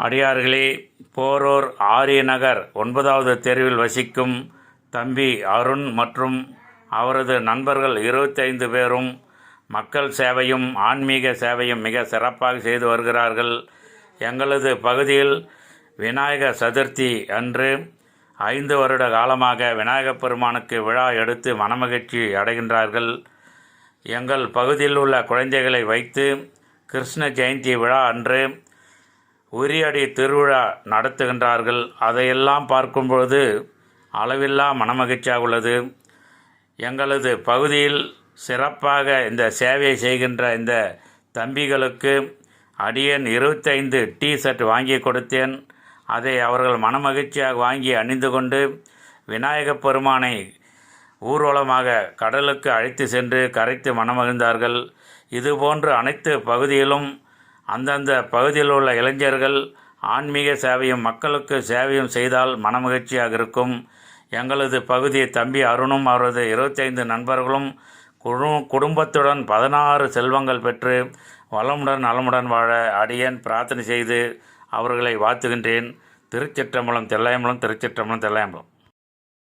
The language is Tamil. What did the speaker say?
அடியார்களே, போரூர் ஆரியநகர் 9வது தெருவில் வசிக்கும் தம்பி அருண் மற்றும் அவரது நண்பர்கள் 25 பேரும் மக்கள் சேவையும் ஆன்மீக சேவையும் மிக சிறப்பாக செய்து வருகிறார்கள். எங்களது பகுதியில் விநாயகர் சதுர்த்தி அன்று 5 வருட காலமாக விநாயகப் பெருமானுக்கு விழா எடுத்து மனமகிழ்ச்சி அடைகின்றார்கள். எங்கள் பகுதியில் உள்ள குழந்தைகளை வைத்து கிருஷ்ண ஜெயந்தி விழா அன்று உரியடி திருவிழா நடத்துகின்றார்கள். அதையெல்லாம் பார்க்கும்பொழுது அளவில்லா மனமகிழ்ச்சியாக உள்ளது. எங்களது பகுதியில் சிறப்பாக இந்த சேவையை செய்கின்ற இந்த தம்பிகளுக்கு அடியேன் 25 டிஷர்ட் வாங்கி கொடுத்தேன். அதை அவர்கள் மனமகிழ்ச்சியாக வாங்கி அணிந்து கொண்டு விநாயகப் பெருமானை ஊர்வலமாக கடலுக்கு அழைத்து சென்று கரைத்து மனமகிழ்ந்தார்கள். இதுபோன்று அனைத்து பகுதியிலும் அந்தந்த பகுதியில் உள்ள இளைஞர்கள் ஆன்மீக சேவையும் மக்களுக்கு சேவையும் செய்தால் மனமகிழ்ச்சியாக இருக்கும். எங்களது பகுதி தம்பி அருணும் அவரது 25 நண்பர்களும் குடும்பத்துடன் 16 செல்வங்கள் பெற்று வளமுடன் நலமுடன் வாழ அடியேன் பிரார்த்தனை செய்து அவர்களை வாழ்த்துகின்றேன். திருச்சிற்றம்பலம் தில்லையம்பலம், திருச்சிற்றம்பலம் தில்லையம்பலம்.